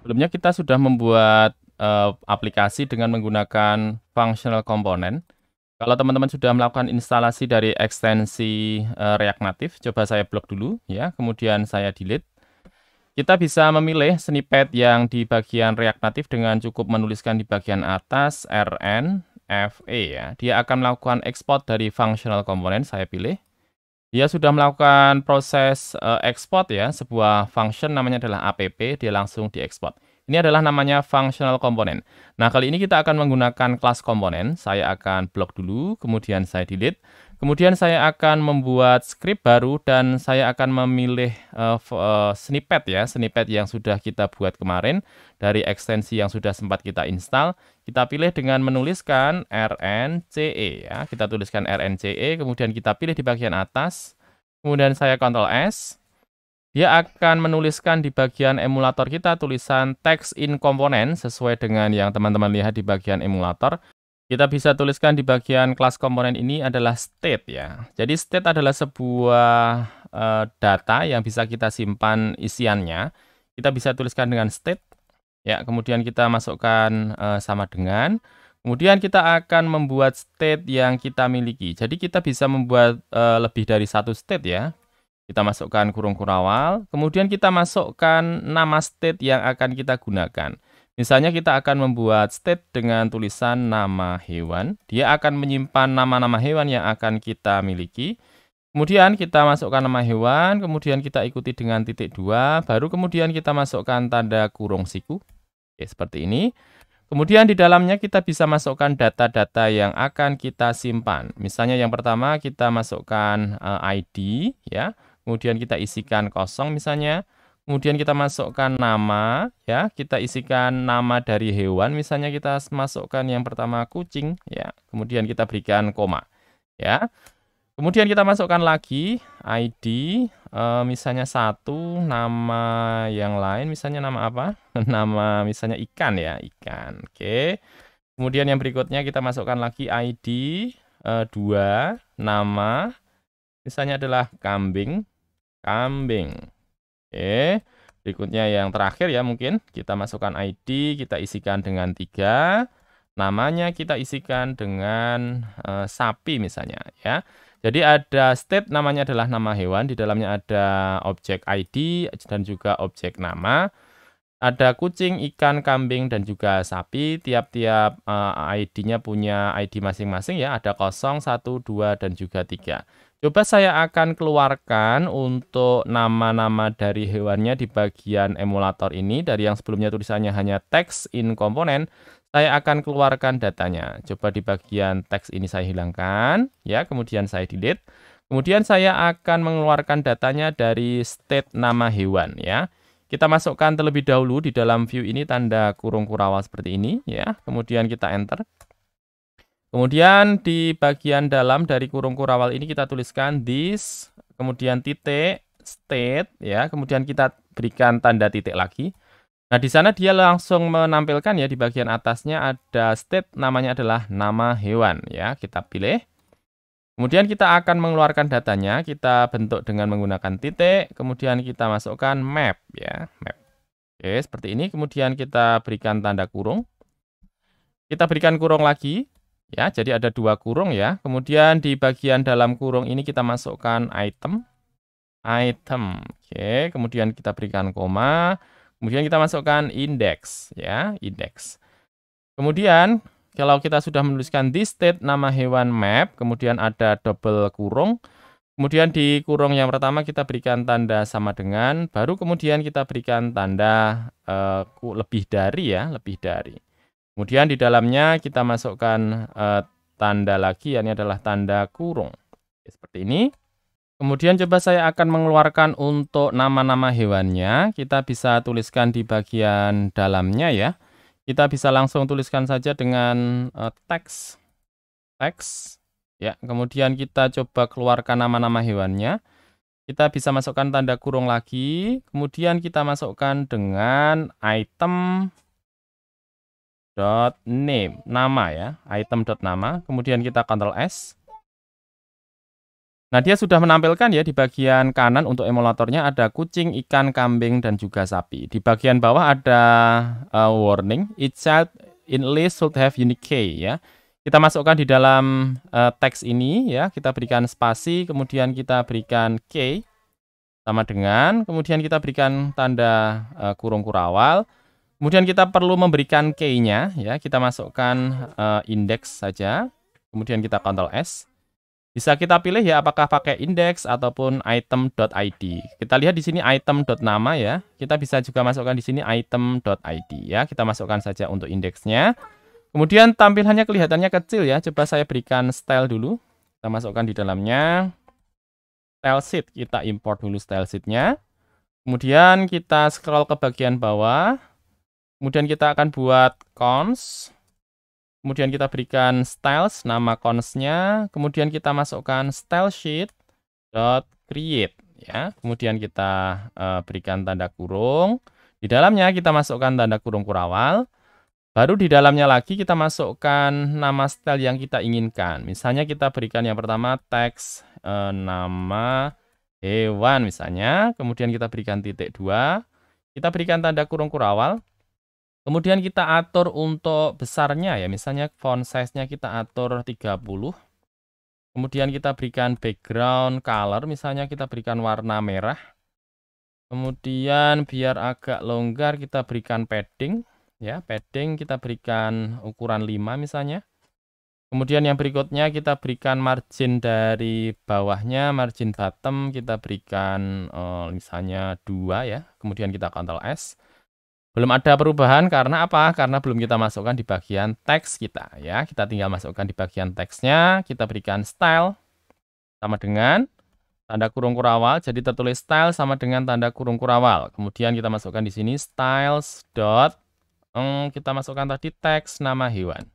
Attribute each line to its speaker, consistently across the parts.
Speaker 1: Sebelumnya kita sudah membuat aplikasi dengan menggunakan functional component. Kalau teman-teman sudah melakukan instalasi dari ekstensi React Native, coba saya blok dulu ya, kemudian saya delete. Kita bisa memilih snippet yang di bagian React Native dengan cukup menuliskan di bagian atas rn fe ya. Dia akan melakukan ekspor dari functional component, saya pilih. Dia sudah melakukan proses ekspor ya, sebuah function namanya adalah app, dia langsung diekspor. Ini adalah namanya functional component. Nah, kali ini kita akan menggunakan kelas komponen. Saya akan blok dulu, kemudian saya delete. Kemudian saya akan membuat script baru dan saya akan memilih snippet ya, snippet yang sudah kita buat kemarin dari ekstensi yang sudah sempat kita install. Kita pilih dengan menuliskan rnce ya. Kita tuliskan rnce, kemudian kita pilih di bagian atas. Kemudian saya Ctrl S. Dia akan menuliskan di bagian emulator kita tulisan text in component sesuai dengan yang teman-teman lihat di bagian emulator. Kita bisa tuliskan di bagian kelas komponen ini adalah state ya. Jadi state adalah sebuah data yang bisa kita simpan isiannya. Kita bisa tuliskan dengan state. Ya, kemudian kita masukkan sama dengan. Kemudian kita akan membuat state yang kita miliki. Jadi kita bisa membuat lebih dari satu state ya. Kita masukkan kurung kurawal, kemudian kita masukkan nama state yang akan kita gunakan. Misalnya kita akan membuat state dengan tulisan nama hewan. Dia akan menyimpan nama-nama hewan yang akan kita miliki. Kemudian kita masukkan nama hewan, kemudian kita ikuti dengan titik 2, baru kemudian kita masukkan tanda kurung siku. Oke, seperti ini. Kemudian di dalamnya kita bisa masukkan data-data yang akan kita simpan. Misalnya yang pertama kita masukkan ID ya. Kemudian kita isikan kosong misalnya. Kemudian kita masukkan nama ya. Kita isikan nama dari hewan. Misalnya kita masukkan yang pertama kucing ya. Kemudian kita berikan koma ya. Kemudian kita masukkan lagi ID, misalnya satu, nama yang lain, misalnya nama apa? Nama misalnya ikan ya, ikan. Oke. Kemudian yang berikutnya kita masukkan lagi ID, 2, nama, misalnya adalah kambing, kambing. Oke. Berikutnya yang terakhir ya mungkin, kita masukkan ID, kita isikan dengan 3, namanya kita isikan dengan sapi misalnya ya. Jadi ada state namanya adalah nama hewan, di dalamnya ada objek ID dan juga objek nama. Ada kucing, ikan, kambing, dan juga sapi. Tiap-tiap ID-nya punya ID masing-masing ya. Ada 0, 1, 2, dan juga 3. Coba saya akan keluarkan untuk nama-nama dari hewannya di bagian emulator ini. Dari yang sebelumnya tulisannya hanya text in component, saya akan keluarkan datanya. Coba di bagian teks ini saya hilangkan, ya. Kemudian saya delete. Kemudian saya akan mengeluarkan datanya dari state nama hewan, ya. Kita masukkan terlebih dahulu di dalam view ini tanda kurung kurawal seperti ini, ya. Kemudian kita enter. Kemudian di bagian dalam dari kurung kurawal ini kita tuliskan this, kemudian titik, state, ya. Kemudian kita berikan tanda titik lagi. Nah, di sana dia langsung menampilkan ya di bagian atasnya ada state namanya adalah nama hewan ya. Kita pilih. Kemudian kita akan mengeluarkan datanya, kita bentuk dengan menggunakan titik, kemudian kita masukkan map ya, map. Oke, seperti ini. Kemudian kita berikan tanda kurung. Kita berikan kurung lagi ya. Jadi ada 2 kurung ya. Kemudian di bagian dalam kurung ini kita masukkan item. Item. Oke, kemudian kita berikan koma. Kemudian kita masukkan indeks ya, indeks. Kemudian kalau kita sudah menuliskan this state nama hewan map, kemudian ada double kurung. Kemudian di kurung yang pertama kita berikan tanda sama dengan, baru kemudian kita berikan tanda lebih dari ya, lebih dari. Kemudian di dalamnya kita masukkan tanda lagi, yakni adalah tanda kurung. Seperti ini. Kemudian coba saya akan mengeluarkan untuk nama-nama hewannya. Kita bisa tuliskan di bagian dalamnya ya. Kita bisa langsung tuliskan saja dengan teks. Teks. Ya, kemudian kita coba keluarkan nama-nama hewannya. Kita bisa masukkan tanda kurung lagi. Kemudian kita masukkan dengan item dot name, nama ya. Item dot nama. Kemudian kita Ctrl S. Nah, dia sudah menampilkan ya di bagian kanan untuk emulatornya ada kucing, ikan, kambing, dan juga sapi. Di bagian bawah ada warning, each child in list should have unique key ya. Kita masukkan di dalam teks ini ya, kita berikan spasi, kemudian kita berikan key sama dengan, kemudian kita berikan tanda kurung kurawal. Kemudian kita perlu memberikan key-nya ya, kita masukkan indeks saja. Kemudian kita Ctrl S. Bisa kita pilih ya apakah pakai index ataupun item.id. Kita lihat di sini item.nama ya. Kita bisa juga masukkan di sini item.id ya. Kita masukkan saja untuk indeksnya. Kemudian tampilannya kelihatannya kecil ya. Coba saya berikan style dulu. Kita masukkan di dalamnya style sheet. Kita import dulu style sheet-nya. Kemudian kita scroll ke bagian bawah. Kemudian kita akan buat cons. Kemudian kita berikan styles, nama cons-nya. Kemudian kita masukkan style sheet.create ya. Kemudian kita berikan tanda kurung. Di dalamnya kita masukkan tanda kurung kurawal. Baru di dalamnya lagi kita masukkan nama style yang kita inginkan. Misalnya kita berikan yang pertama teks nama hewan misalnya. Kemudian kita berikan titik 2. Kita berikan tanda kurung kurawal. Kemudian kita atur untuk besarnya ya, misalnya font size-nya kita atur 30. Kemudian kita berikan background color, misalnya kita berikan warna merah. Kemudian biar agak longgar kita berikan padding ya, padding kita berikan ukuran 5 misalnya. Kemudian yang berikutnya kita berikan margin dari bawahnya, margin bottom kita berikan misalnya 2 ya. Kemudian kita Ctrl S. Belum ada perubahan karena apa? Karena belum kita masukkan di bagian teks kita ya. Kita tinggal masukkan di bagian teksnya, kita berikan style sama dengan tanda kurung kurawal. Jadi tertulis style sama dengan tanda kurung kurawal. Kemudian kita masukkan di sini styles dot kita masukkan tadi teks nama hewan.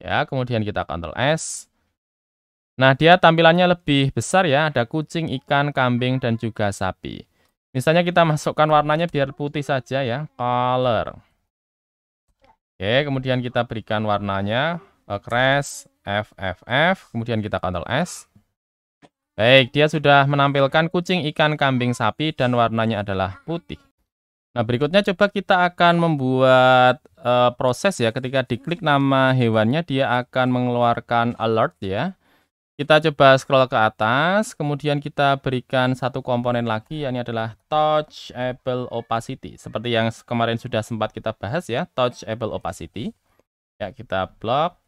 Speaker 1: Ya, kemudian kita Ctrl S. Nah, dia tampilannya lebih besar ya, ada kucing, ikan, kambing dan juga sapi. Misalnya kita masukkan warnanya biar putih saja ya, color. Oke, kemudian kita berikan warnanya crash FFF, kemudian kita Ctrl S. Baik, dia sudah menampilkan kucing, ikan, kambing, sapi dan warnanya adalah putih. Nah, berikutnya coba kita akan membuat proses ya, ketika diklik nama hewannya dia akan mengeluarkan alert ya. Kita coba scroll ke atas, kemudian kita berikan satu komponen lagi, yakni adalah touchable opacity. Seperti yang kemarin sudah sempat kita bahas ya, touchable opacity. Ya, kita blok,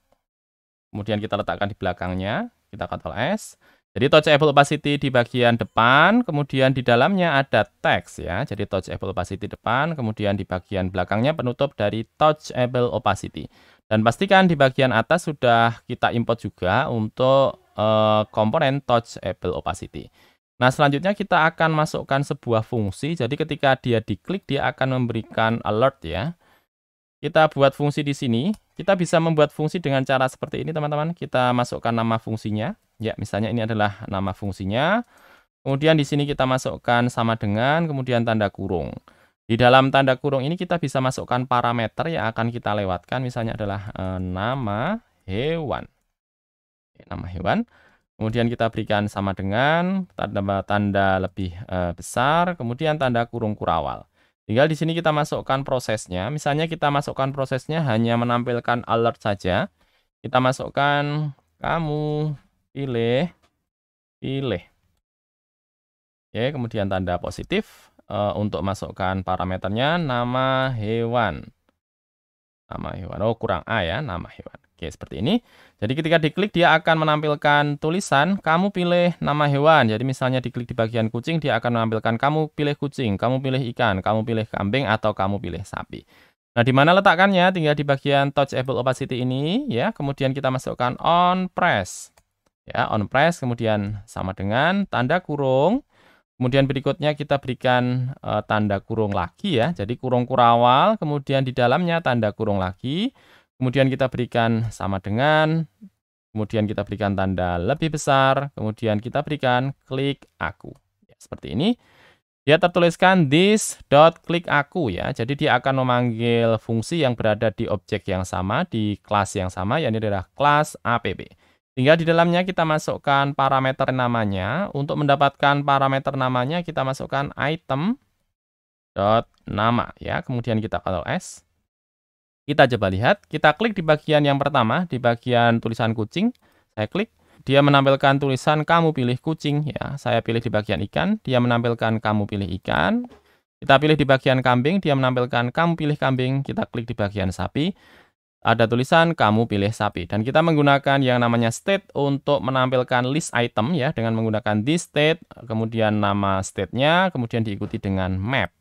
Speaker 1: kemudian kita letakkan di belakangnya, kita Ctrl S. Jadi touchable opacity di bagian depan, kemudian di dalamnya ada teks ya. Jadi touchable opacity depan, kemudian di bagian belakangnya penutup dari touchable opacity. Dan pastikan di bagian atas sudah kita import juga untuk komponen touchable opacity. Nah, selanjutnya kita akan masukkan sebuah fungsi. Jadi ketika dia diklik dia akan memberikan alert ya. Kita buat fungsi di sini. Kita bisa membuat fungsi dengan cara seperti ini teman-teman. Kita masukkan nama fungsinya. Ya, misalnya ini adalah nama fungsinya. Kemudian di sini kita masukkan sama dengan, kemudian tanda kurung. Di dalam tanda kurung ini kita bisa masukkan parameter yang akan kita lewatkan. Misalnya adalah nama hewan. Nama hewan. Kemudian kita berikan sama dengan tanda lebih besar, kemudian tanda kurung kurawal. Tinggal di sini kita masukkan prosesnya. Misalnya kita masukkan prosesnya hanya menampilkan alert saja. Kita masukkan kamu pilih. Oke, kemudian tanda positif untuk masukkan parameternya nama hewan. Nama hewan. Oh, kurang A ya, nama hewan. Oke, seperti ini. Jadi ketika diklik dia akan menampilkan tulisan kamu pilih nama hewan. Jadi misalnya diklik di bagian kucing dia akan menampilkan kamu pilih kucing, kamu pilih ikan, kamu pilih kambing atau kamu pilih sapi. Nah, di mana letakkannya? Tinggal di bagian touchable opacity ini ya. Kemudian kita masukkan on press. Ya, on press kemudian sama dengan tanda kurung. Kemudian berikutnya kita berikan tanda kurung lagi ya. Jadi kurung kurawal, kemudian di dalamnya tanda kurung lagi. Kemudian kita berikan sama dengan, kemudian kita berikan tanda lebih besar, kemudian kita berikan klik aku. Ya, seperti ini. Dia tertuliskan this.click aku ya. Jadi dia akan memanggil fungsi yang berada di objek yang sama, di kelas yang sama, yakni adalah kelas app. Sehingga di dalamnya kita masukkan parameter namanya. Untuk mendapatkan parameter namanya kita masukkan item dot nama ya. Kemudian kita Ctrl S. Kita coba lihat, kita klik di bagian yang pertama, di bagian tulisan kucing. Saya klik, dia menampilkan tulisan kamu pilih kucing ya. Saya pilih di bagian ikan, dia menampilkan kamu pilih ikan. Kita pilih di bagian kambing, dia menampilkan kamu pilih kambing. Kita klik di bagian sapi, ada tulisan kamu pilih sapi. Dan kita menggunakan yang namanya state untuk menampilkan list item ya, dengan menggunakan this state, kemudian nama state-nya, kemudian diikuti dengan map.